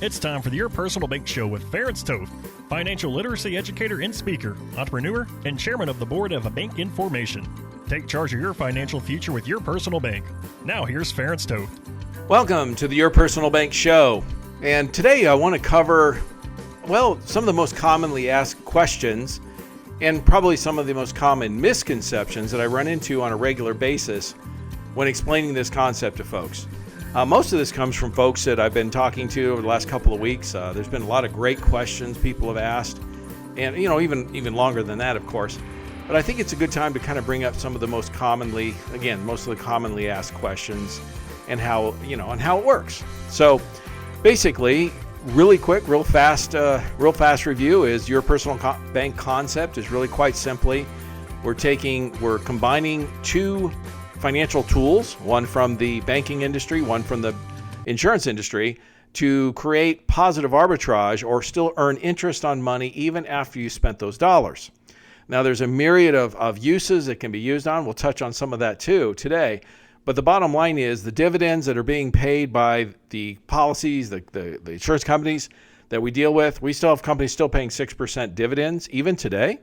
It's time for the Your Personal Bank Show with Ferenc Toth, financial literacy educator and speaker, entrepreneur, and chairman of the board of Bank Information. Take charge of your financial future with your personal bank. Now here's Ferenc Toth. Welcome to the Your Personal Bank Show. And today I want to cover, some of the most commonly asked questions and probably some of the most common misconceptions that I run into on a regular basis when explaining this concept to folks. Most of this comes from folks that I've been talking to over the last couple of weeks. There's been a lot of great questions people have asked, and even longer than that, of course. But I think it's a good time to kind of bring up some of the most commonly asked questions and how it works. So basically, really quick, real fast review is your personal bank concept is really quite simply, we're combining two financial tools, one from the banking industry, one from the insurance industry, to create positive arbitrage or still earn interest on money even after you spent those dollars. Now, there's a myriad of uses it can be used on. We'll touch on some of that too today. But the bottom line is the dividends that are being paid by the policies, the insurance companies that we deal with, we still have companies still paying 6% dividends even today.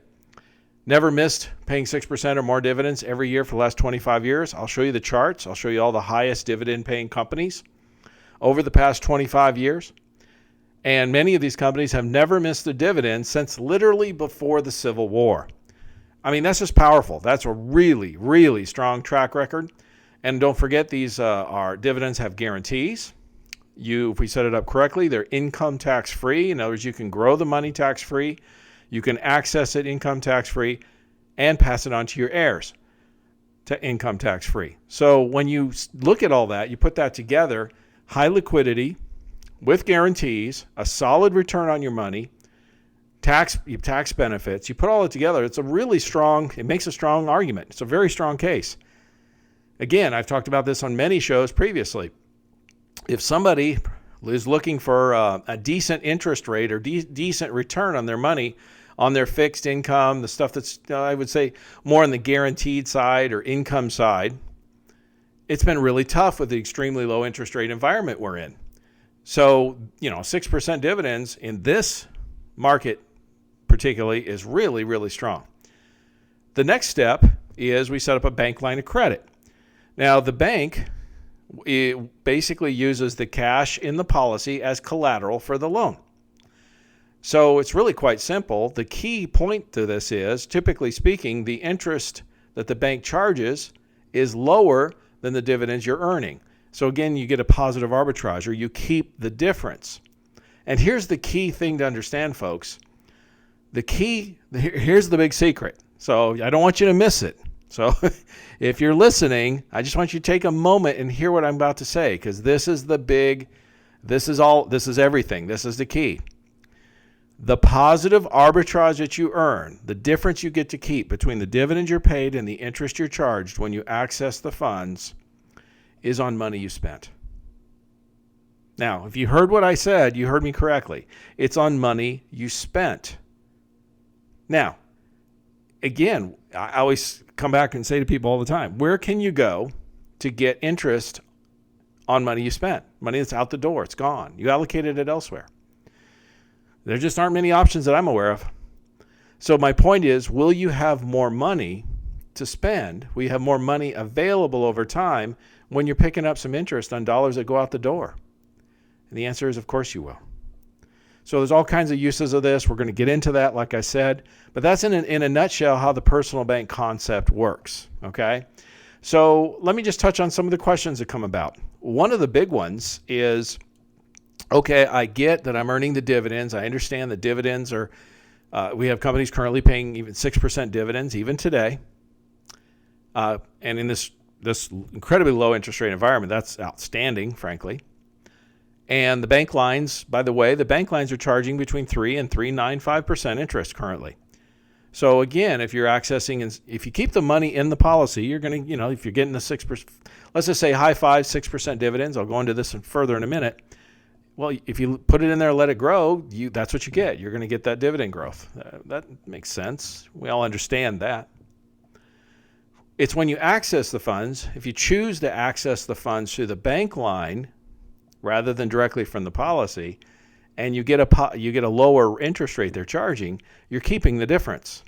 Never missed paying 6% or more dividends every year for the last 25 years. I'll show you the charts. I'll show you all the highest dividend paying companies over the past 25 years. And many of these companies have never missed a dividend since literally before the Civil War. I mean, that's just powerful. That's a really, really strong track record. And don't forget, these our dividends have guarantees. If we set it up correctly, they're income tax free. In other words, you can grow the money tax free. You can access it income tax-free and pass it on to your heirs to income tax-free. So when you look at all that, you put that together, high liquidity with guarantees, a solid return on your money, tax benefits, you put all it together, it makes a strong argument. It's a very strong case. Again, I've talked about this on many shows previously. If somebody is looking for a decent interest rate or decent return on their money, on their fixed income, the stuff that's, I would say, more on the guaranteed side or income side, it's been really tough with the extremely low interest rate environment we're in. So, 6% dividends in this market particularly is really, really strong. The next step is we set up a bank line of credit. Now, the bank, it basically uses the cash in the policy as collateral for the loan. So it's really quite simple. The key point to this is, typically speaking, the interest that the bank charges is lower than the dividends you're earning. So again, you get a positive arbitrage, or you keep the difference. And here's the key thing to understand, folks. Here's the big secret. So I don't want you to miss it. So if you're listening, I just want you to take a moment and hear what I'm about to say, because this is everything. This is the key. The positive arbitrage that you earn, the difference you get to keep between the dividends you're paid and the interest you're charged when you access the funds, is on money you spent. Now, if you heard what I said, you heard me correctly. It's on money you spent. Now, again, I always come back and say to people all the time, where can you go to get interest on money you spent? Money that's out the door, it's gone. You allocated it elsewhere. There just aren't many options that I'm aware of. So my point is, will you have more money to spend? Will you have more money available over time when you're picking up some interest on dollars that go out the door? And the answer is, of course you will. So there's all kinds of uses of this. We're going to get into that, like I said. But that's in a nutshell how the personal bank concept works, okay? So let me just touch on some of the questions that come about. One of the big ones is, okay, I get that I'm earning the dividends. I understand the dividends are, we have companies currently paying even 6% dividends, even today. And in this incredibly low interest rate environment, that's outstanding, frankly. And the bank lines, by the way, are charging between 3 and 3.95% interest currently. So again, if you're accessing, if you keep the money in the policy, you're going to, if you're getting the 6%, let's just say high 6% dividends, I'll go into this further in a minute. Well, if you put it in there and let it grow, that's what you get. You're going to get that dividend growth. That makes sense. We all understand that. It's when you access the funds, if you choose to access the funds through the bank line rather than directly from the policy, and you get a lower interest rate they're charging, you're keeping the difference.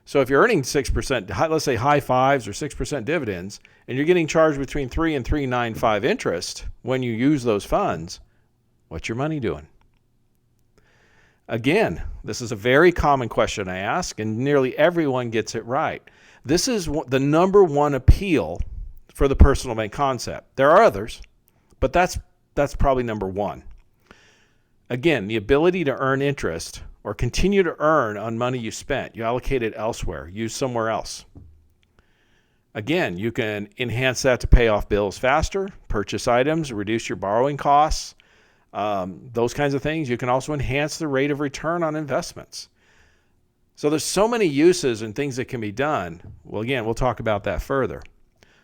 So if you're earning 6%, let's say high 5s or 6% dividends, and you're getting charged between 3 and 3.95 interest when you use those funds, what's your money doing? Again, this is a very common question I ask, and nearly everyone gets it right. This is the number one appeal for the personal bank concept. There are others, but that's probably number one. Again, the ability to earn interest or continue to earn on money you spent. You allocate it elsewhere, use somewhere else. Again, you can enhance that to pay off bills faster, purchase items, reduce your borrowing costs, those kinds of things. You can also enhance the rate of return on investments. So there's so many uses and things that can be done. Well, again, we'll talk about that further.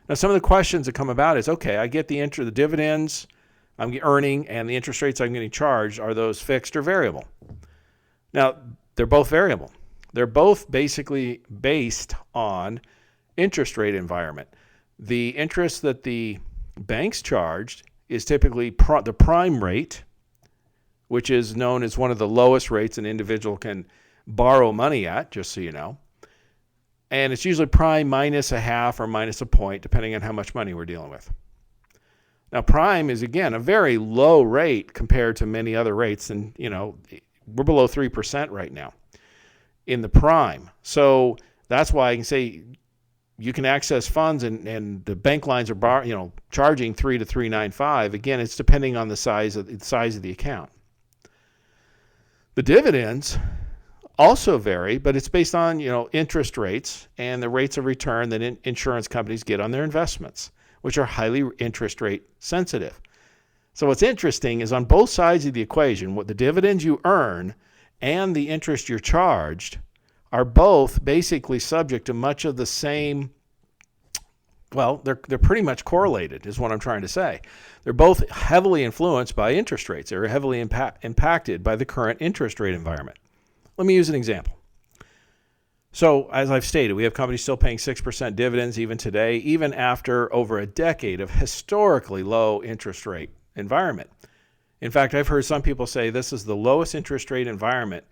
Now, some of the questions that come about is, okay, I get the dividends I'm earning and the interest rates I'm getting charged. Are those fixed or variable? Now, they're both variable. They're both basically based on interest rate environment. The interest that the banks charged is typically the prime rate, which is known as one of the lowest rates an individual can borrow money at, just so you know. And it's usually prime minus a half or minus a point, depending on how much money we're dealing with. Now, prime is, again, a very low rate compared to many other rates. And, we're below 3% right now in the prime. So that's why I can say you can access funds and the bank lines are charging 3 to 3.95. Again, it's depending on the size of the account. The dividends also vary, but it's based on interest rates and the rates of return that insurance companies get on their investments, which are highly interest rate sensitive. So what's interesting is on both sides of the equation, what the dividends you earn and the interest you're charged are both basically subject to much of the same. Well, they're pretty much correlated, is what I'm trying to say. They're both heavily influenced by interest rates. They're heavily impacted by the current interest rate environment. Let me use an example. So, as I've stated, we have companies still paying 6% dividends even today, even after over a decade of historically low interest rate environment. In fact, I've heard some people say this is the lowest interest rate environment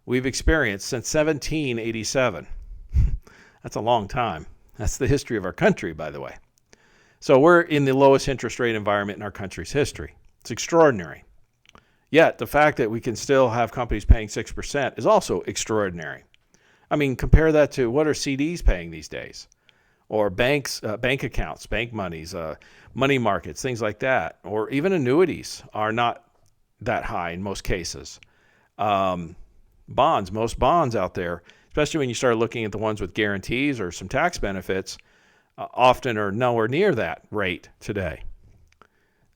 we've experienced since 1787. That's a long time. That's the history of our country, by the way. So we're in the lowest interest rate environment in our country's history. It's extraordinary. Yet the fact that we can still have companies paying 6% is also extraordinary. I mean, compare that to what are CDs paying these days? Or banks, bank accounts, bank monies, money markets, things like that. Or even annuities are not that high in most cases. Most bonds out there, especially when you start looking at the ones with guarantees or some tax benefits, often are nowhere near that rate today.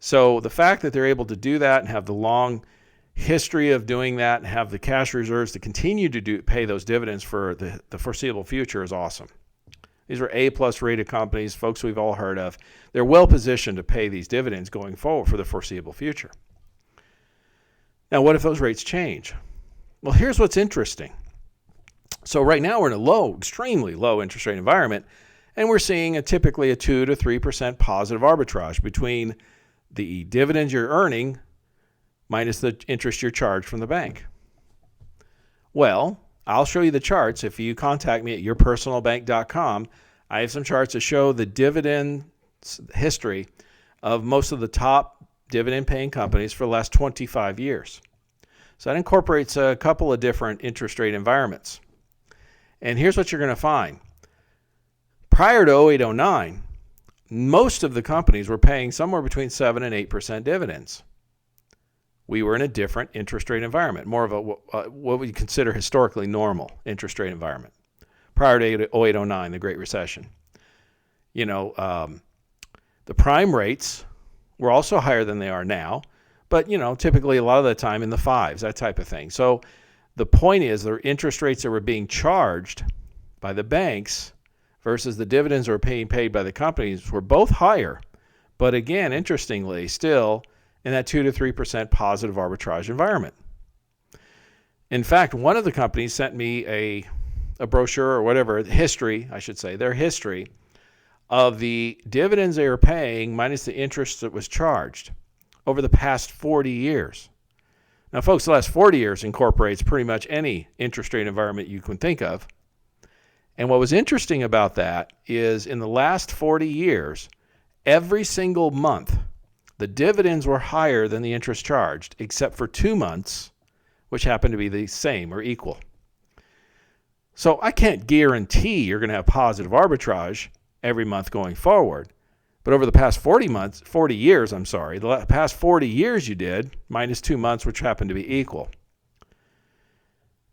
So the fact that they're able to do that and have the long history of doing that and have the cash reserves to continue to pay those dividends for the foreseeable future is awesome. These are A-plus rated companies, folks we've all heard of. They're well positioned to pay these dividends going forward for the foreseeable future. Now, what if those rates change? Well, here's what's interesting. So right now we're in a extremely low interest rate environment, and we're seeing typically a 2 to 3% positive arbitrage between the dividends you're earning minus the interest you're charged from the bank. Well, I'll show you the charts. If you contact me at yourpersonalbank.com, I have some charts that show the dividend history of most of the top dividend-paying companies for the last 25 years. So that incorporates a couple of different interest rate environments. And here's what you're going to find. Prior to 08-09, most of the companies were paying somewhere between 7 and 8% dividends. We were in a different interest rate environment, more of what we consider historically normal interest rate environment. Prior to 08-09, the Great Recession. The prime rates were also higher than they are now, but typically a lot of the time in the 5s, that type of thing. So the point is the interest rates that were being charged by the banks versus the dividends that were being paid by the companies were both higher, but again, interestingly, still in that 2 to 3% positive arbitrage environment. In fact, one of the companies sent me a brochure or whatever, their history of the dividends they were paying minus the interest that was charged over the past 40 years. Now, folks, the last 40 years incorporates pretty much any interest rate environment you can think of. And what was interesting about that is in the last 40 years, every single month, the dividends were higher than the interest charged, except for 2 months, which happened to be the same or equal. So I can't guarantee you're going to have positive arbitrage every month going forward. But over the past 40 years, the past 40 years you did, minus 2 months, which happened to be equal.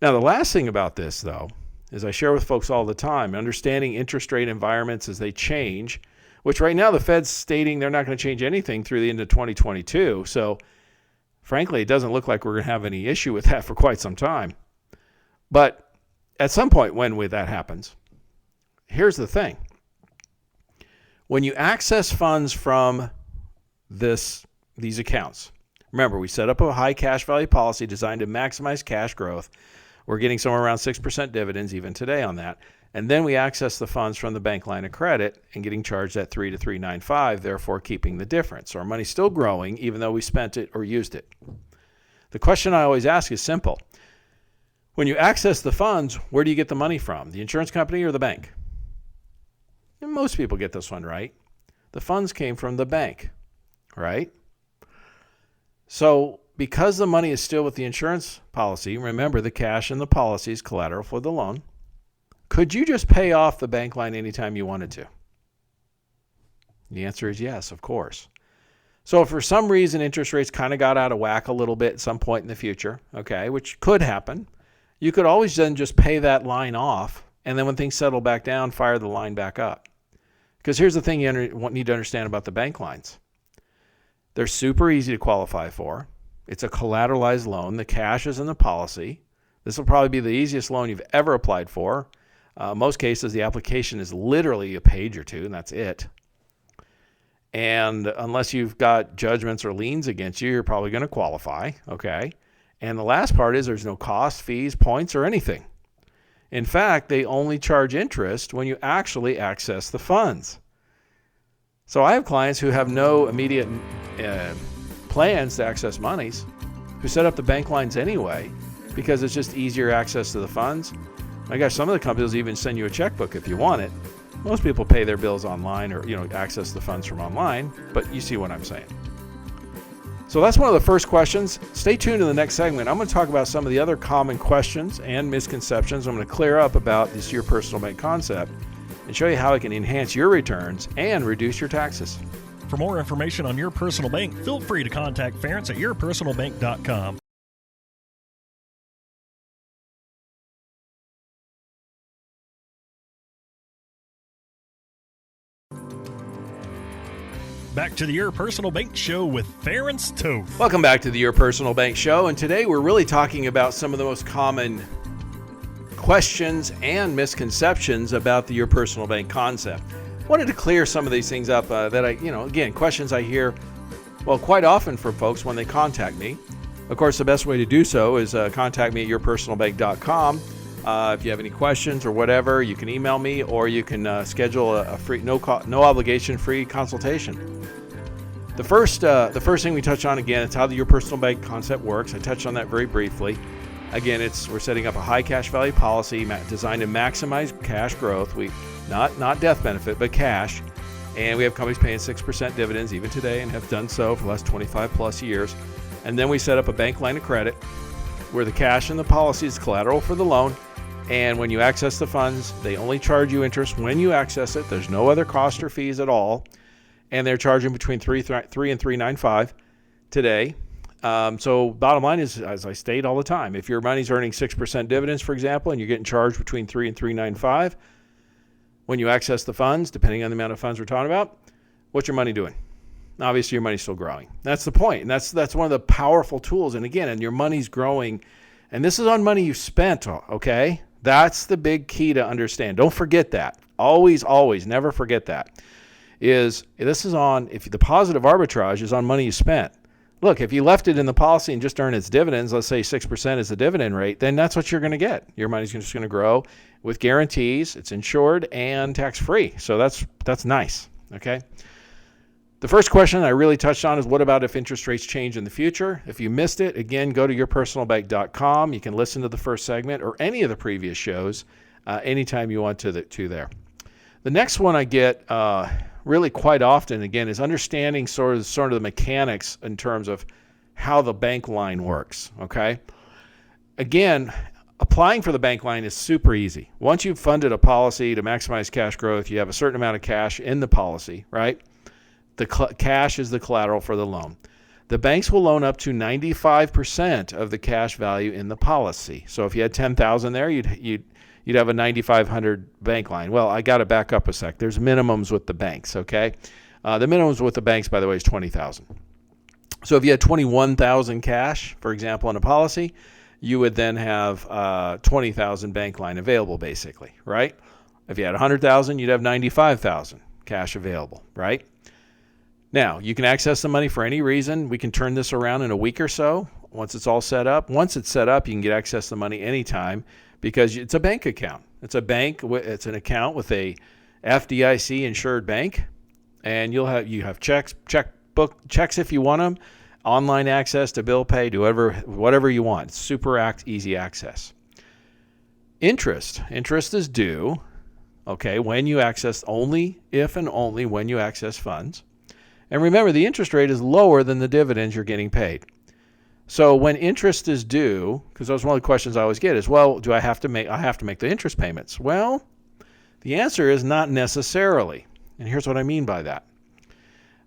Now, the last thing about this, though, is I share with folks all the time, understanding interest rate environments as they change, which right now the Fed's stating they're not going to change anything through the end of 2022. So, frankly, it doesn't look like we're going to have any issue with that for quite some time. But at some point when that happens, here's the thing. When you access funds from these accounts, remember, we set up a high cash value policy designed to maximize cash growth. We're getting somewhere around 6% dividends even today on that. And then we access the funds from the bank line of credit and getting charged at 3 to 3.95, therefore keeping the difference. So our money's still growing even though we spent it or used it. The question I always ask is simple. When you access the funds, where do you get the money from? The insurance company or the bank? And most people get this one right. The funds came from the bank, right? So because the money is still with the insurance policy, remember the cash in the policy is collateral for the loan. Could you just pay off the bank line anytime you wanted to? The answer is yes, of course. So if for some reason interest rates kind of got out of whack a little bit at some point in the future, okay, which could happen, you could always then just pay that line off, and then when things settle back down, fire the line back up. Because here's the thing you need to understand about the bank lines. They're super easy to qualify for. It's a collateralized loan. The cash is in the policy. This will probably be the easiest loan you've ever applied for. Most cases, the application is literally a page or two, and that's it. And unless you've got judgments or liens against you, you're probably going to qualify, okay? And the last part is there's no cost, fees, points, or anything. In fact, they only charge interest when you actually access the funds. So I have clients who have no immediate plans to access monies, who set up the bank lines anyway because it's just easier access to the funds. My gosh, some of the companies even send you a checkbook if you want it. Most people pay their bills online or access the funds from online, but you see what I'm saying. So that's one of the first questions. Stay tuned to the next segment. I'm going to talk about some of the other common questions and misconceptions. I'm going to clear up about this Your Personal Bank concept and show you how it can enhance your returns and reduce your taxes. For more information on Your Personal Bank, feel free to contact Ference at yourpersonalbank.com. Back to the Your Personal Bank Show with Ference Toth. Welcome back to the Your Personal Bank Show, and today we're really talking about some of the most common questions and misconceptions about the Your Personal Bank concept. I wanted to clear some of these things up that questions I hear, quite often from folks when they contact me. Of course, the best way to do so is contact me at yourpersonalbank.com. If you have any questions or whatever, you can email me or you can schedule a free, no obligation free consultation. The first thing we touch on again, it's how the Your Personal Bank concept works. I touched on that very briefly. Again, we're setting up a high cash value policy designed to maximize cash growth. Not death benefit, but cash. And we have companies paying 6% dividends even today and have done so for the last 25 plus years. And then we set up a bank line of credit where the cash in the policy is collateral for the loan. And when you access the funds, they only charge you interest when you access it. There's no other cost or fees at all. And they're charging between 3 and 3.95 today. So bottom line is, as I state all the time, if your money's earning 6% dividends, for example, and you're getting charged between 3 and 3.95, when you access the funds, depending on the amount of funds we're talking about, what's your money doing? Obviously, your money's still growing. That's the point. And that's one of the powerful tools. And again, your money's growing. And this is on money you spent, okay? That's the big key to understand. Don't forget that. Always, never forget that. If the positive arbitrage is on money you spent. Look, if you left it in the policy and just earn its dividends, let's say 6% is the dividend rate, then that's what you're going to get. Your money's just going to grow with guarantees. It's insured and tax-free. So that's nice, okay? The first question I really touched on is, what about if interest rates change in the future? If you missed it, again, go to yourpersonalbank.com. You can listen to the first segment or any of the previous shows anytime you want to there. The next one I get really quite often, again, is understanding sort of the mechanics in terms of how the bank line works, okay? Again, applying for the bank line is super easy. Once you've funded a policy to maximize cash growth, you have a certain amount of cash in the policy, right? The cash is the collateral for the loan. The banks will loan up to 95% of the cash value in the policy. So if you had $10,000 there, you'd have a $9,500 bank line. Well, I got to back up a sec. There's minimums with the banks, okay? The minimums with the banks, by the way, is $20,000. So if you had $21,000 cash, for example, in a policy, you would then have $20,000 bank line available, basically, right? If you had $100,000, you'd have $95,000 cash available, right? Now, you can access the money for any reason. We can turn this around in a week or so once it's all set up. Once it's set up, you can get access to the money anytime because it's a bank account. It's an account with a FDIC insured bank, and you have checks if you want them, online access to bill pay, do whatever you want. It's super easy access. Interest is due, okay, when you access, only if and only when you access funds. And remember, the interest rate is lower than the dividends you're getting paid. So when interest is due, because that was one of the questions I always get is, well, I have to make the interest payments? Well, the answer is not necessarily. And here's what I mean by that.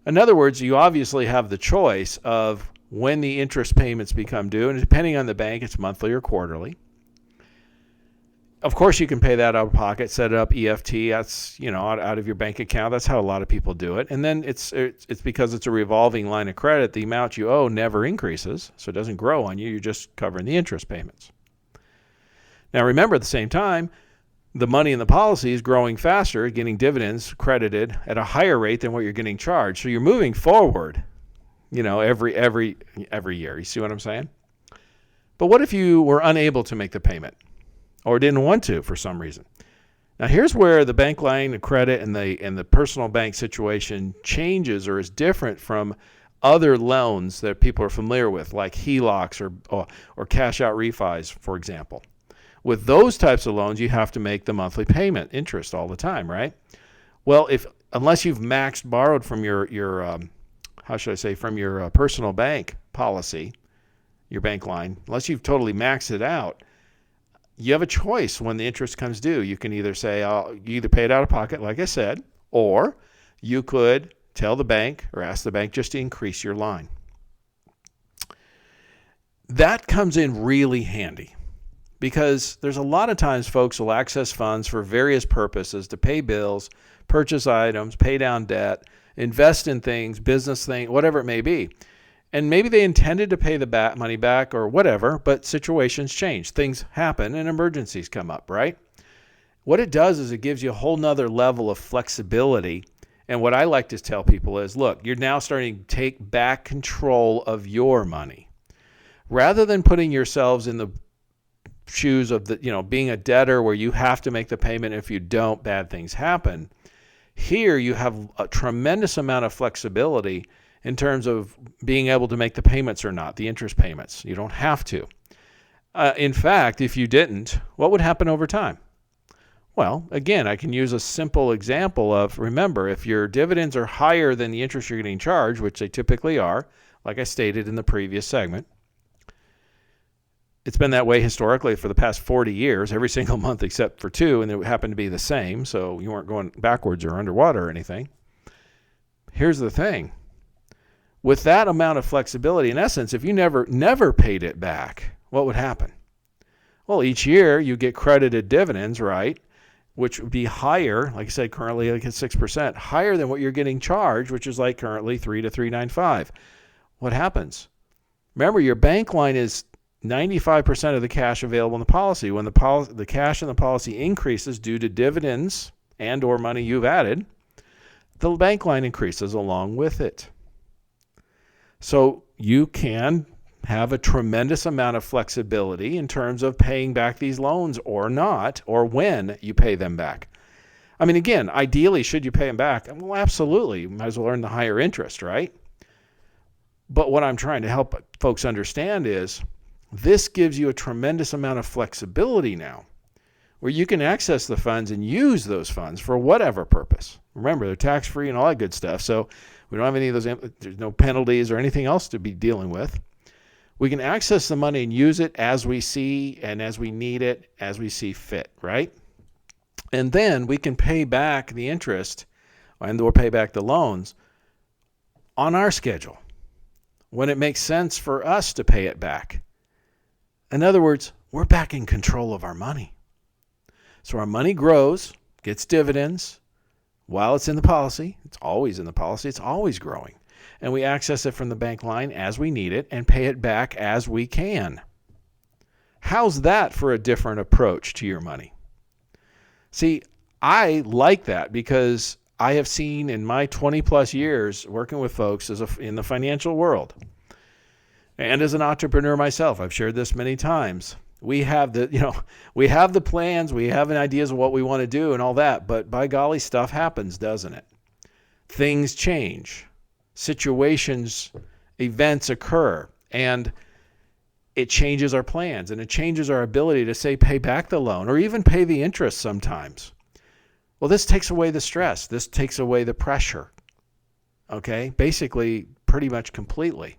In other words, you obviously have the choice of when the interest payments become due, and depending on the bank, it's monthly or quarterly. Of course, you can pay that out of pocket, set it up EFT. That's out of your bank account. That's how a lot of people do it. And then it's because it's a revolving line of credit. The amount you owe never increases, so it doesn't grow on you. You're just covering the interest payments. Now, remember, at the same time, the money in the policy is growing faster, getting dividends credited at a higher rate than what you're getting charged. So you're moving forward, every year. You see what I'm saying? But what if you were unable to make the payment or didn't want to for some reason? Now, here's where the bank line of credit and the personal bank situation changes or is different from other loans that people are familiar with, like HELOCs or cash out refis, for example. With those types of loans, you have to make the monthly payment interest all the time, right? Well, unless you've borrowed from your from your personal bank policy, your bank line, unless you've totally maxed it out, you have a choice when the interest comes due. You can either say, you either pay it out of pocket, like I said, or you could tell the bank or ask the bank just to increase your line. That comes in really handy because there's a lot of times folks will access funds for various purposes to pay bills, purchase items, pay down debt, invest in things, business things, whatever it may be. And maybe they intended to pay the money back or whatever, but situations change. Things happen and emergencies come up, right? What it does is it gives you a whole nother level of flexibility. And what I like to tell people is, look, you're now starting to take back control of your money. Rather than putting yourselves in the shoes of being a debtor where you have to make the payment. If you don't, bad things happen. Here you have a tremendous amount of flexibility in terms of being able to make the payments or not, the interest payments. You don't have to. In fact, if you didn't, what would happen over time? Well, again, I can use a simple example of, remember, if your dividends are higher than the interest you're getting charged, which they typically are, like I stated in the previous segment, it's been that way historically for the past 40 years, every single month except for 2, and it happened to be the same, so you weren't going backwards or underwater or anything. Here's the thing. With that amount of flexibility, in essence, if you never paid it back, what would happen? Well, each year you get credited dividends, right, which would be higher, like I said, currently like at 6%, higher than what you're getting charged, which is like currently 3 to 3.95. What happens? Remember, your bank line is 95% of the cash available in the policy. When the cash in the policy increases due to dividends and or money you've added, the bank line increases along with it. So you can have a tremendous amount of flexibility in terms of paying back these loans or not, or when you pay them back. I mean, again, ideally, should you pay them back? Well, absolutely. You might as well earn the higher interest, right? But what I'm trying to help folks understand is this gives you a tremendous amount of flexibility now, where you can access the funds and use those funds for whatever purpose. Remember, they're tax-free and all that good stuff, so we don't have any of those, there's no penalties or anything else to be dealing with. We can access the money and use it as we see and as we need it, as we see fit, right? And then we can pay back the interest and or pay back the loans on our schedule when it makes sense for us to pay it back. In other words, we're back in control of our money. So our money grows, gets dividends while it's in the policy. It's always in the policy. It's always growing. And we access it from the bank line as we need it and pay it back as we can. How's that for a different approach to your money? See, I like that because I have seen in my 20 plus years working with folks in the financial world and as an entrepreneur myself, I've shared this many times. We have the plans, we have ideas of what we want to do and all that, but by golly, stuff happens, doesn't it? Things change, situations, events occur, and it changes our plans and it changes our ability to say pay back the loan or even pay the interest sometimes. Well, this takes away the stress. This takes away the pressure. Okay? Basically, pretty much completely.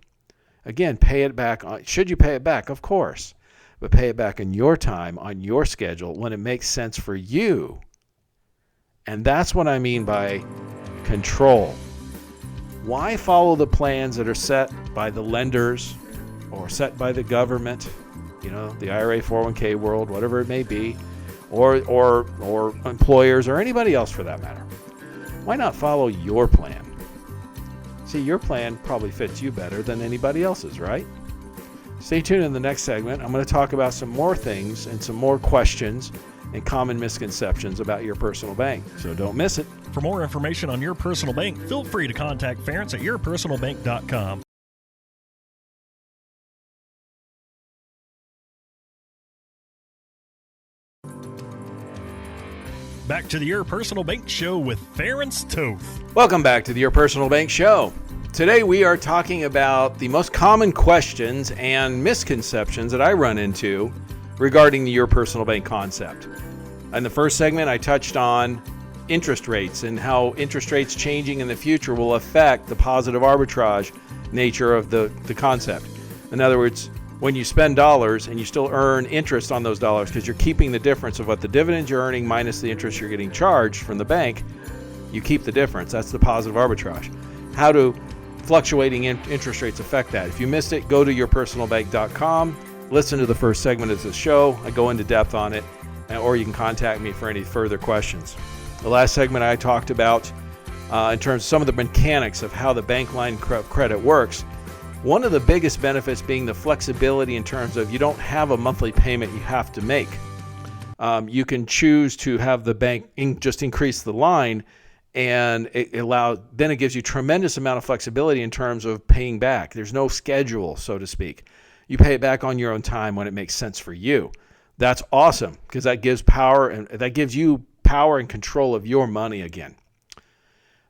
Again, pay it back. Should you pay it back? Of course. But pay it back in your time, on your schedule, when it makes sense for you. And that's what I mean by control. Why follow the plans that are set by the lenders or set by the government, the IRA, 401k world, whatever it may be, or employers or anybody else for that matter? Why not follow your plan? See, your plan probably fits you better than anybody else's, right? Stay tuned in the next segment. I'm going to talk about some more things and some more questions and common misconceptions about your personal bank. So don't miss it. For more information on Your Personal Bank, feel free to contact Ference at yourpersonalbank.com. Back to the Your Personal Bank Show with Ference Toth. Welcome back to the Your Personal Bank Show. Today we are talking about the most common questions and misconceptions that I run into regarding the Your Personal Bank concept. In the first segment, I touched on interest rates and how interest rates changing in the future will affect the positive arbitrage nature of the concept. In other words, when you spend dollars and you still earn interest on those dollars because you're keeping the difference of what the dividends you're earning minus the interest you're getting charged from the bank, you keep the difference. That's the positive arbitrage. How do fluctuating interest rates affect that? If you missed it, go to yourpersonalbank.com, listen to the first segment of the show. I go into depth on it, or you can contact me for any further questions. The last segment I talked about in terms of some of the mechanics of how the bank line credit works. One of the biggest benefits being the flexibility in terms of you don't have a monthly payment you have to make. You can choose to have the bank just increase the line, and then it gives you tremendous amount of flexibility in terms of paying back. There's no schedule, so to speak. You pay it back on your own time when it makes sense for you. That's awesome because that gives power, and that gives you power and control of your money again.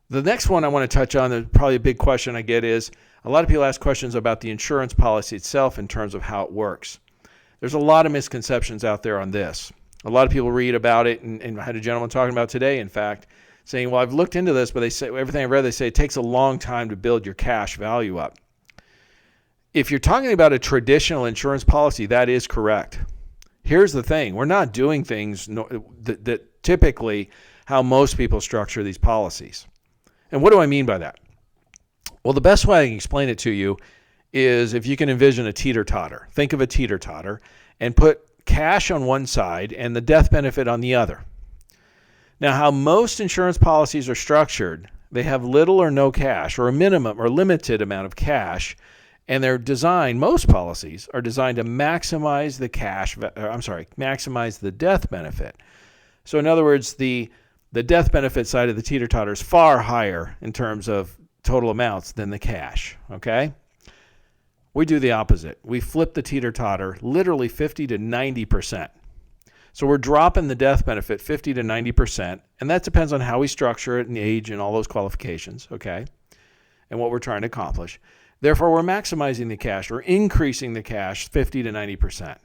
The next one I want to touch on, probably a big question I get, is a lot of people ask questions about the insurance policy itself in terms of how it works. There's a lot of misconceptions out there on this. A lot of people read about it, and I had a gentleman talking about today, in fact, saying, well, I've looked into this, but they say everything I've read, they say it takes a long time to build your cash value up. If you're talking about a traditional insurance policy, that is correct. Here's the thing. We're not doing things that typically how most people structure these policies. And what do I mean by that? Well, the best way I can explain it to you is if you can envision a teeter-totter. Think of a teeter-totter and put cash on one side and the death benefit on the other. Now, how most insurance policies are structured, they have little or no cash or a minimum or limited amount of cash, and they're designed, most policies are designed to maximize the death benefit. So in other words, the death benefit side of the teeter-totter is far higher in terms of total amounts than the cash, okay? We do the opposite. We flip the teeter-totter literally 50 to 90%. So we're dropping the death benefit 50 to 90%, and that depends on how we structure it and age and all those qualifications, okay, and what we're trying to accomplish. Therefore, we're maximizing the cash or increasing the cash 50 to 90%.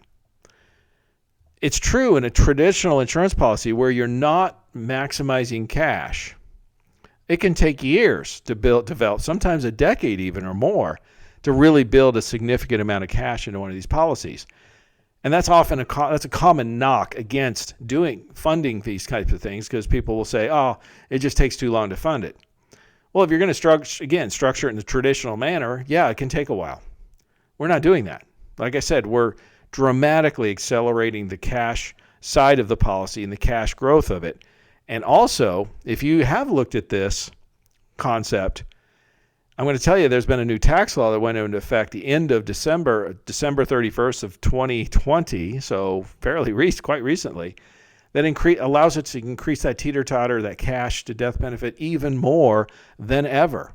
It's true in a traditional insurance policy where you're not maximizing cash. It can take years to develop, sometimes a decade even or more, to really build a significant amount of cash into one of these policies. And that's often that's a common knock against funding these types of things, because people will say, oh, it just takes too long to fund it. Well, if you're going to structure it in the traditional manner, yeah, it can take a while. We're not doing that. Like I said, we're dramatically accelerating the cash side of the policy and the cash growth of it. And also, if you have looked at this concept, I'm going to tell you there's been a new tax law that went into effect the end of December 31st of 2020, so quite recently, that allows it to increase that teeter-totter, that cash to death benefit even more than ever.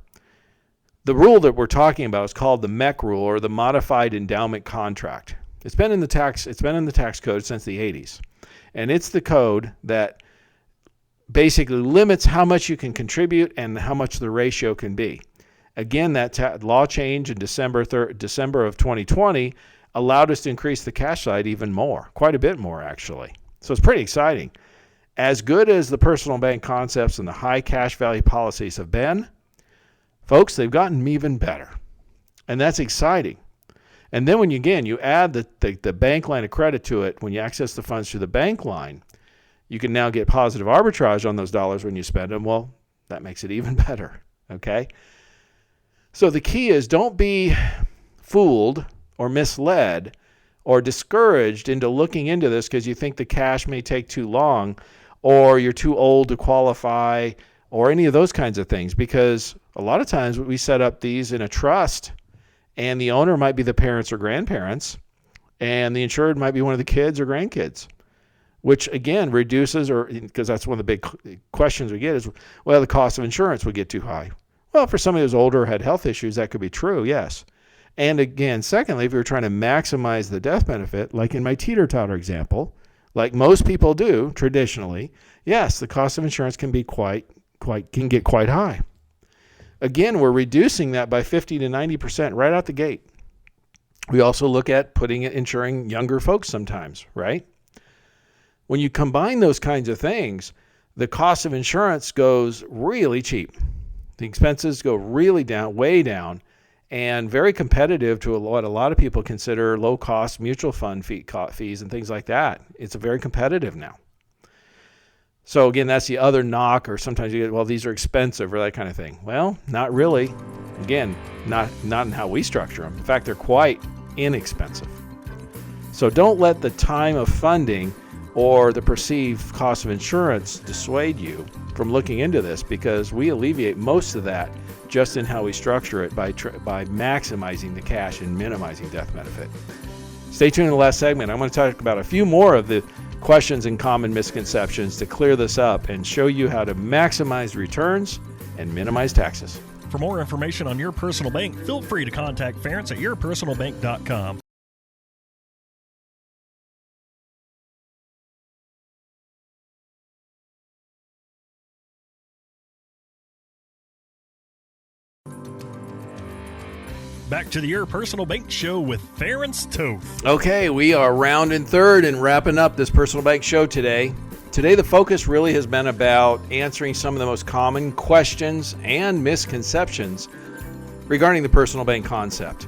The rule that we're talking about is called the MEC rule, or the Modified Endowment Contract. It's been in the tax code since the 80s, and it's the code that basically limits how much you can contribute and how much the ratio can be. Again, that law change in December of 2020 allowed us to increase the cash side even more, quite a bit more actually. So it's pretty exciting. As good as the personal bank concepts and the high cash value policies have been, folks, they've gotten even better. And that's exciting. And then when you add the bank line of credit to it, when you access the funds through the bank line, you can now get positive arbitrage on those dollars when you spend them. Well, that makes it even better, okay? So the key is, don't be fooled or misled or discouraged into looking into this because you think the cash may take too long or you're too old to qualify or any of those kinds of things, because a lot of times we set up these in a trust and the owner might be the parents or grandparents and the insured might be one of the kids or grandkids, which again reduces, or because that's one of the big questions we get is, well, the cost of insurance would get too high. Well, for somebody who's older or had health issues, that could be true, yes. And again, secondly, if you're trying to maximize the death benefit, like in my teeter-totter example, like most people do traditionally, yes, the cost of insurance can be can get quite high. Again, we're reducing that by 50 to 90% right out the gate. We also look at insuring younger folks sometimes, right? When you combine those kinds of things, the cost of insurance goes really cheap. The expenses go really down, way down, and very competitive to what a lot of people consider low-cost mutual fund fees and things like that. It's very competitive now. So again, that's the other knock, or sometimes you get, well, these are expensive or that kind of thing. Well, not really. Again, not in how we structure them. In fact, they're quite inexpensive. So don't let the time of funding or the perceived cost of insurance dissuade you from looking into this, because we alleviate most of that just in how we structure it by maximizing the cash and minimizing death benefit. Stay tuned in the last segment. I'm going to talk about a few more of the questions and common misconceptions to clear this up and show you how to maximize returns and minimize taxes. For more information on Your Personal Bank, feel free to contact Ference at yourpersonalbank.com. Back to the Your Personal Bank Show with Ference Toth. Okay, we are rounding third and wrapping up this Personal Bank Show today. Today, the focus really has been about answering some of the most common questions and misconceptions regarding the personal bank concept.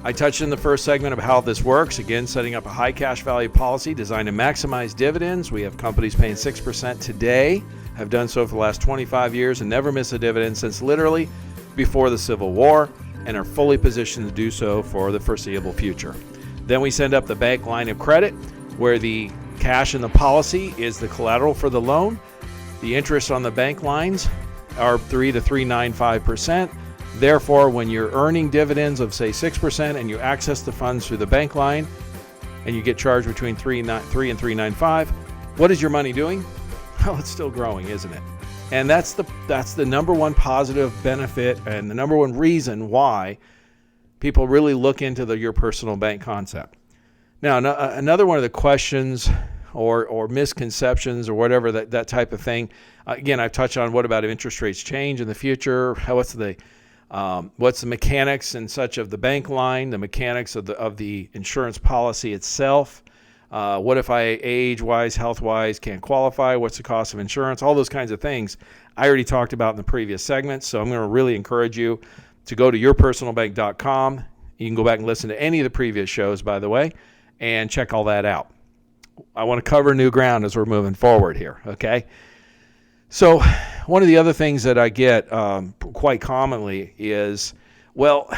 I touched in the first segment of how this works. Again, setting up a high cash value policy designed to maximize dividends. We have companies paying 6% today, have done so for the last 25 years and never miss a dividend since literally before the Civil War, and are fully positioned to do so for the foreseeable future. Then we send up the bank line of credit, where the cash in the policy is the collateral for the loan. The interest on the bank lines are 3 to 3.95%. Therefore, when you're earning dividends of, say, 6% and you access the funds through the bank line and you get charged between 3 and 3.95, what is your money doing? Well, it's still growing, isn't it? And that's the number one positive benefit and the number one reason why people really look into Your Personal Bank concept. Now, another one of the questions or misconceptions or whatever, that type of thing. Again, I've touched on what about if interest rates change in the future? What's the mechanics and such of the bank line, the mechanics of the insurance policy itself? What if I age-wise, health-wise can't qualify? What's the cost of insurance? All those kinds of things I already talked about in the previous segments. So I'm going to really encourage you to go to yourpersonalbank.com. You can go back and listen to any of the previous shows, by the way, and check all that out. I want to cover new ground as we're moving forward here, okay? So one of the other things that I get quite commonly is, well,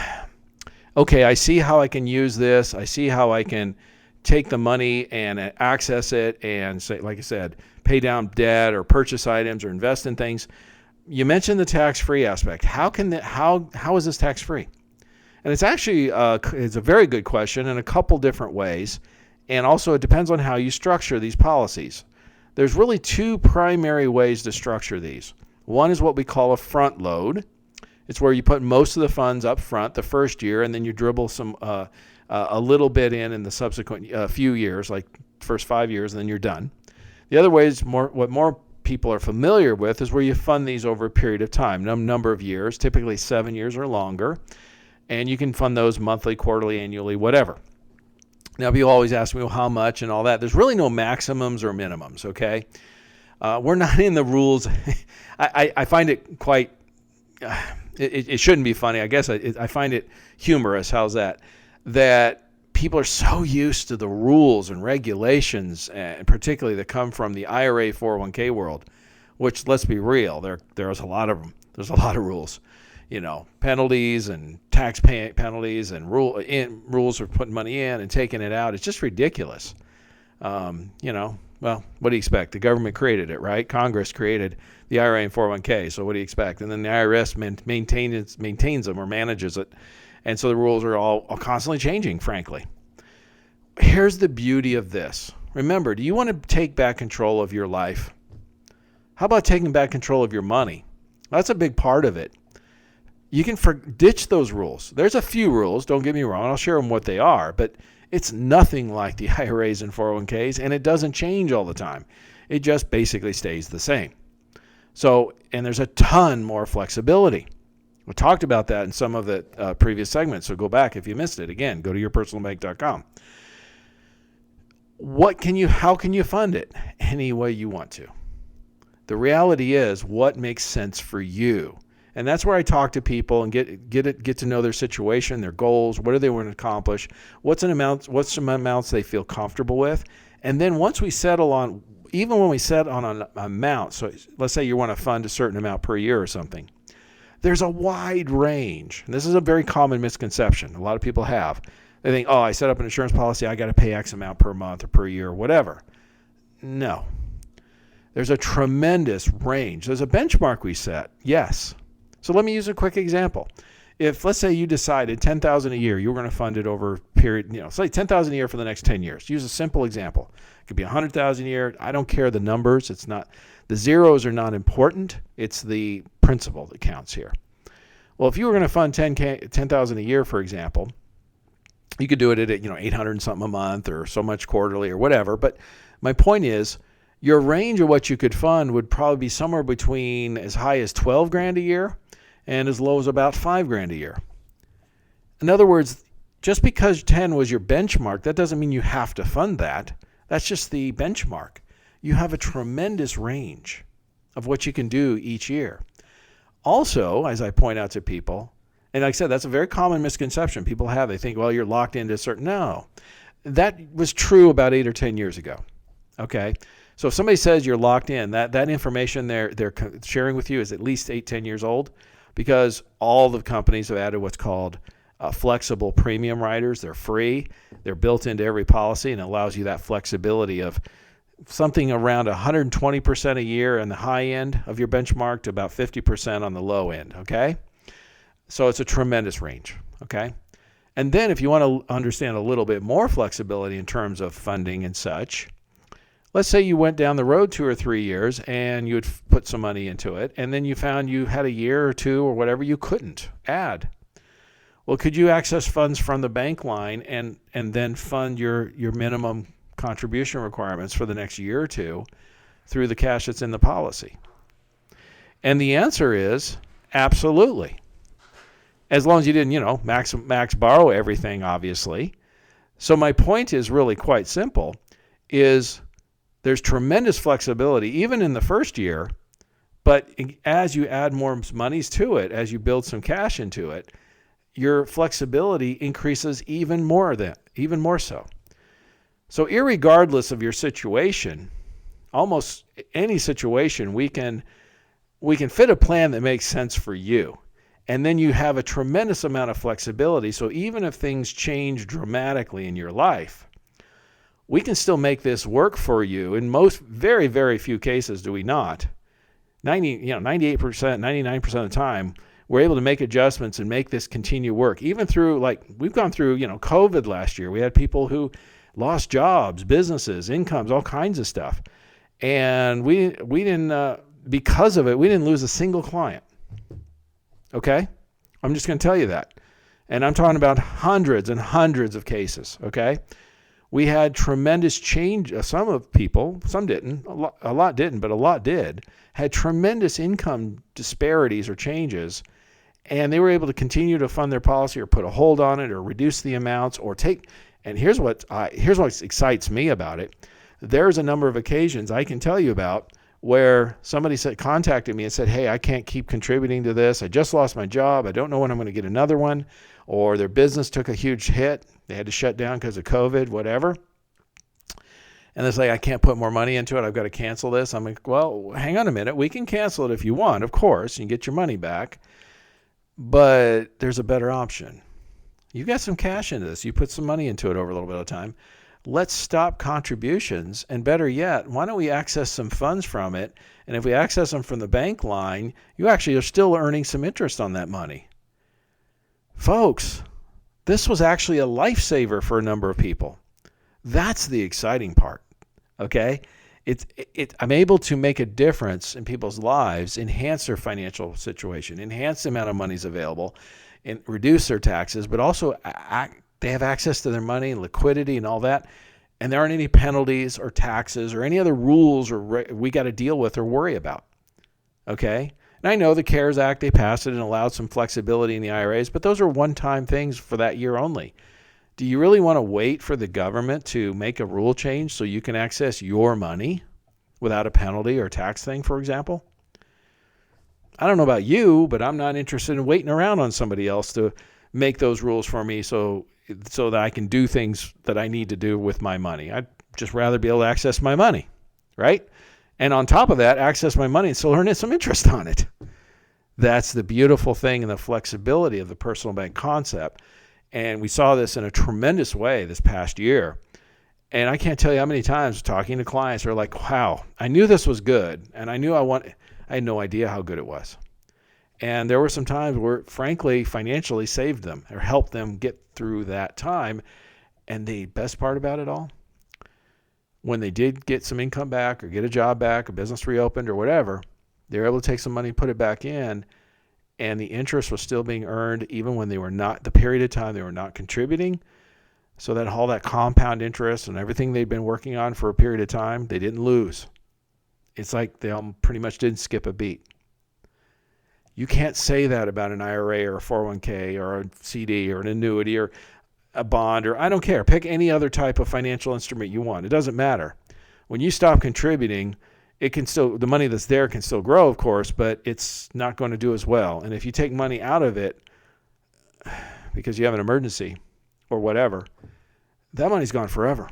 okay, I see how I can use this. I see how I can take the money and access it and, say, like I said, pay down debt or purchase items or invest in things. You mentioned the tax-free aspect. How is this tax-free? And it's actually it's a very good question in a couple different ways. And also it depends on how you structure these policies. There's really two primary ways to structure these. One is what we call a front load. It's where you put most of the funds up front the first year, and then you dribble some a little bit in the subsequent few years, like first 5 years, and then you're done. The other way is what more people are familiar with is where you fund these over a period of time, number of years, typically 7 years or longer, and you can fund those monthly, quarterly, annually, whatever. Now, people always ask me, well, how much and all that. There's really no maximums or minimums, okay? We're not in the rules. I find it quite, it shouldn't be funny. I guess I find it humorous. How's that? That people are so used to the rules and regulations, and particularly that come from the IRA 401k world, which, let's be real, there's a lot of them. There's a lot of rules. Penalties and tax penalties and rules for putting money in and taking it out. It's just ridiculous. Well, what do you expect? The government created it, right? Congress created the IRA and 401k. So what do you expect? And then the IRS maintains them or manages it. And so the rules are all constantly changing, frankly. Here's the beauty of this. Remember, do you want to take back control of your life? How about taking back control of your money? That's a big part of it. You can ditch those rules. There's a few rules, don't get me wrong. I'll share them what they are, but it's nothing like the IRAs and 401ks, and it doesn't change all the time. It just basically stays the same. So, and there's a ton more flexibility. We talked about that in some of the previous segments, so go back if you missed it. Again, go to yourpersonalbank.com. How can you fund it? Any way you want to. The reality is what makes sense for you. And that's where I talk to people and get to know their situation, their goals, what do they want to accomplish, what's some amounts they feel comfortable with. And then once we settle on, even when we set on an amount, so let's say you want to fund a certain amount per year or something, there's a wide range. And this is a very common misconception a lot of people have. They think, I set up an insurance policy, I got to pay X amount per month or per year or whatever. No. There's a tremendous range. There's a benchmark we set, yes. So let me use a quick example. If, let's say, you decided $10,000 a year, you were going to fund it over a period, say $10,000 a year for the next 10 years. Use a simple example. It could be $100,000 a year. I don't care the numbers. It's not, the zeros are not important. It's the principle that counts here. Well, if you were going to fund $10,000 a year, for example, you could do it at $800 and something a month or so much quarterly or whatever. But my point is, your range of what you could fund would probably be somewhere between as high as $12,000 a year and as low as about $5,000 a year. In other words, just because 10 was your benchmark, that doesn't mean you have to fund that. That's just the benchmark. You have a tremendous range of what you can do each year. Also, as I point out to people, and like I said, that's a very common misconception people have. They think, well, you're locked into a certain... No. That was true about 8 or 10 years ago. Okay? So if somebody says you're locked in, that information they're sharing with you is at least 8-10 years old, because all the companies have added what's called flexible premium riders. They're free. They're built into every policy, and it allows you that flexibility of something around 120% a year on the high end of your benchmark to about 50% on the low end, okay? So it's a tremendous range, okay? And then if you want to understand a little bit more flexibility in terms of funding and such, let's say you went down the road 2 or 3 years and you had put some money into it, and then you found you had a year or two or whatever you couldn't add. Well, could you access funds from the bank line and then fund your minimum contribution requirements for the next year or two through the cash that's in the policy? And the answer is absolutely. As long as you didn't, max borrow everything, obviously. So my point is really quite simple, is there's tremendous flexibility, even in the first year, but as you add more monies to it, as you build some cash into it, your flexibility increases even more so. So irregardless of your situation, almost any situation, we can fit a plan that makes sense for you. And then you have a tremendous amount of flexibility. So even if things change dramatically in your life, we can still make this work for you. In most, very, very few cases do we not. 98%, 99% of the time, we're able to make adjustments and make this continue work. Even through, we've gone through, COVID last year. We had people who lost jobs, businesses, incomes, all kinds of stuff. And we didn't, because of it, we didn't lose a single client. Okay? I'm just going to tell you that. And I'm talking about hundreds and hundreds of cases. Okay? We had tremendous change. Some didn't, a lot didn't, but a lot did, had tremendous income disparities or changes. And they were able to continue to fund their policy or put a hold on it or reduce the amounts or take. And here's what excites me about it. There's a number of occasions I can tell you about where somebody contacted me and said, hey, I can't keep contributing to this. I just lost my job. I don't know when I'm going to get another one. Or their business took a huge hit. They had to shut down because of COVID, whatever. And they say, I can't put more money into it. I've got to cancel this. I'm like, well, hang on a minute. We can cancel it if you want, of course, and get your money back. But there's a better option. You got some cash into this. You put some money into it over a little bit of time. Let's stop contributions, and better yet, why don't we access some funds from it? And if we access them from the bank line, you actually are still earning some interest on that money. Folks, this was actually a lifesaver for a number of people. That's the exciting part, okay? I'm able to make a difference in people's lives, enhance their financial situation, enhance the amount of money available, and reduce their taxes, but also they have access to their money and liquidity and all that, and there aren't any penalties or taxes or any other rules we got to deal with or worry about, okay? And I know the CARES Act, they passed it and allowed some flexibility in the IRAs, but those are one-time things for that year only. Do you really want to wait for the government to make a rule change so you can access your money without a penalty or tax thing, for example? I don't know about you, but I'm not interested in waiting around on somebody else to make those rules for me so that I can do things that I need to do with my money. I'd just rather be able to access my money, right? And on top of that, access my money and still earn some interest on it. That's the beautiful thing and the flexibility of the personal bank concept. And we saw this in a tremendous way this past year. And I can't tell you how many times talking to clients are like, wow, I knew this was good. And I had no idea how good it was. And there were some times where, frankly, financially saved them or helped them get through that time. And the best part about it all, when they did get some income back or get a job back, a business reopened or whatever, they were able to take some money, put it back in, and the interest was still being earned even when they were not, the period of time they were not contributing. So that all that compound interest and everything they'd been working on for a period of time, they didn't lose. It's like they pretty much didn't skip a beat. You can't say that about an IRA or a 401k or a CD or an annuity or a bond or I don't care. Pick any other type of financial instrument you want. It doesn't matter. When you stop contributing, the money that's there can still grow, of course, but it's not going to do as well. And if you take money out of it because you have an emergency or whatever, that money's gone forever.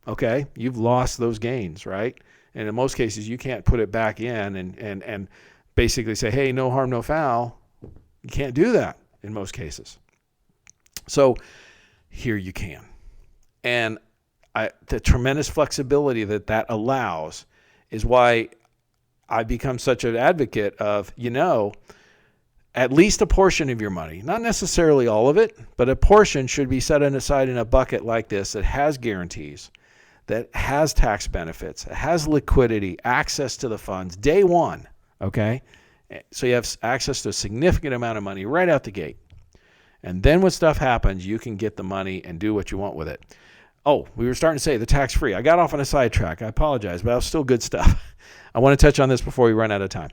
Okay? You've lost those gains, right? And in most cases, you can't put it back in and basically say, hey, no harm, no foul. You can't do that in most cases. So here you can. And the tremendous flexibility that allows is why I become such an advocate of, at least a portion of your money, not necessarily all of it, but a portion should be set aside in a bucket like this that has guarantees, that has tax benefits, has liquidity, access to the funds, day one, okay? So you have access to a significant amount of money right out the gate. And then when stuff happens, you can get the money and do what you want with it. Oh, we were starting to say the tax-free. I got off on a sidetrack. I apologize, but that was still good stuff. I want to touch on this before we run out of time.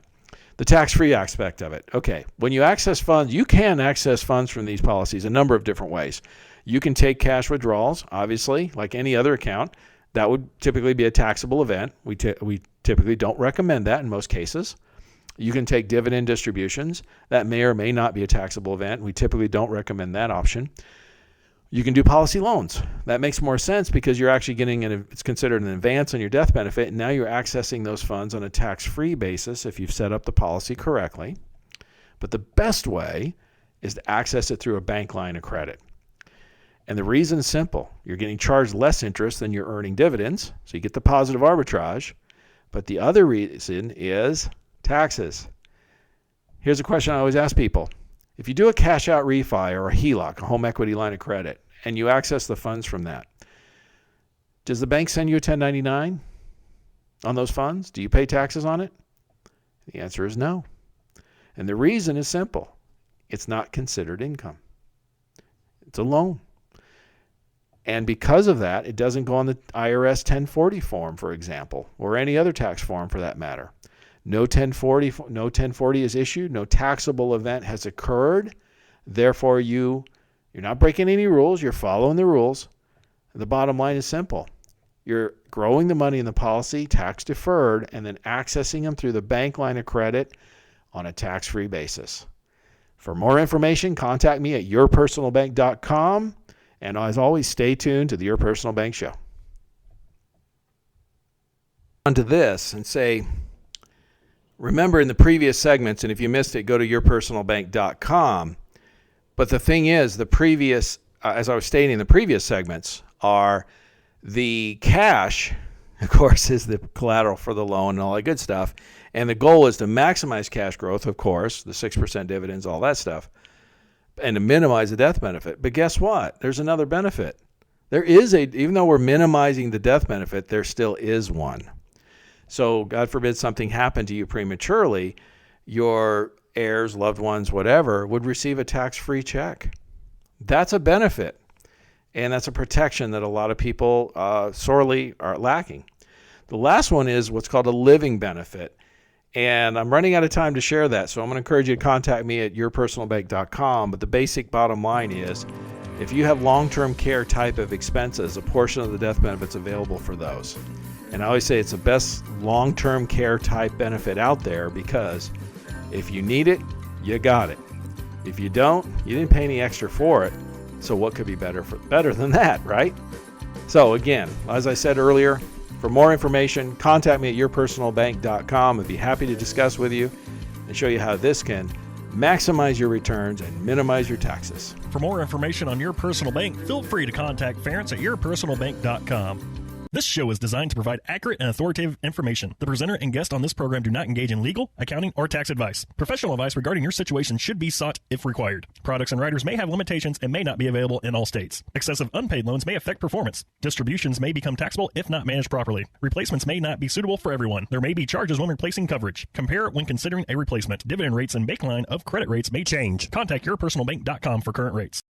The tax-free aspect of it. Okay, when you access funds, you can access funds from these policies a number of different ways. You can take cash withdrawals, obviously, like any other account. That would typically be a taxable event. We typically don't recommend that in most cases. You can take dividend distributions. That may or may not be a taxable event. We typically don't recommend that option. You can do policy loans. That makes more sense because you're actually getting it's considered an advance on your death benefit, and now you're accessing those funds on a tax-free basis if you've set up the policy correctly. But the best way is to access it through a bank line of credit. And the reason is simple. You're getting charged less interest than you're earning dividends, so you get the positive arbitrage. But the other reason is taxes. Here's a question I always ask people. If you do a cash out refi or a HELOC, a home equity line of credit, and you access the funds from that, does the bank send you a 1099 on those funds? Do you pay taxes on it? The answer is no. And the reason is simple. It's not considered income. It's a loan. And because of that, it doesn't go on the IRS 1040 form, for example, or any other tax form for that matter. No 1040 is issued. No taxable event has occurred. Therefore, you're not breaking any rules. You're following the rules. The bottom line is simple. You're growing the money in the policy, tax deferred, and then accessing them through the bank line of credit on a tax-free basis. For more information, contact me at yourpersonalbank.com. And as always, stay tuned to the Your Personal Bank Show. On to this and say, remember in the previous segments, and if you missed it, go to yourpersonalbank.com. But the thing is, the previous, as I was stating, the previous segments are the cash, of course, is the collateral for the loan and all that good stuff. And the goal is to maximize cash growth, of course, the 6% dividends, all that stuff, and to minimize the death benefit. But guess what? There's another benefit. Even though we're minimizing the death benefit, there still is one. So God forbid something happened to you prematurely, your heirs, loved ones, whatever, would receive a tax-free check. That's a benefit, and that's a protection that a lot of people sorely are lacking. The last one is what's called a living benefit, and I'm running out of time to share that, so I'm going to encourage you to contact me at yourpersonalbank.com, but the basic bottom line is if you have long-term care type of expenses, a portion of the death benefit's available for those. And I always say it's the best long-term care type benefit out there because if you need it, you got it. If you don't, you didn't pay any extra for it. So what could be better than that, right? So again, as I said earlier, for more information, contact me at yourpersonalbank.com. I'd be happy to discuss with you and show you how this can maximize your returns and minimize your taxes. For more information on Your Personal Bank, feel free to contact Ference at yourpersonalbank.com. This show is designed to provide accurate and authoritative information. The presenter and guest on this program do not engage in legal, accounting, or tax advice. Professional advice regarding your situation should be sought if required. Products and riders may have limitations and may not be available in all states. Excessive unpaid loans may affect performance. Distributions may become taxable if not managed properly. Replacements may not be suitable for everyone. There may be charges when replacing coverage. Compare when considering a replacement. Dividend rates and bank line of credit rates may change. Contact yourpersonalbank.com for current rates.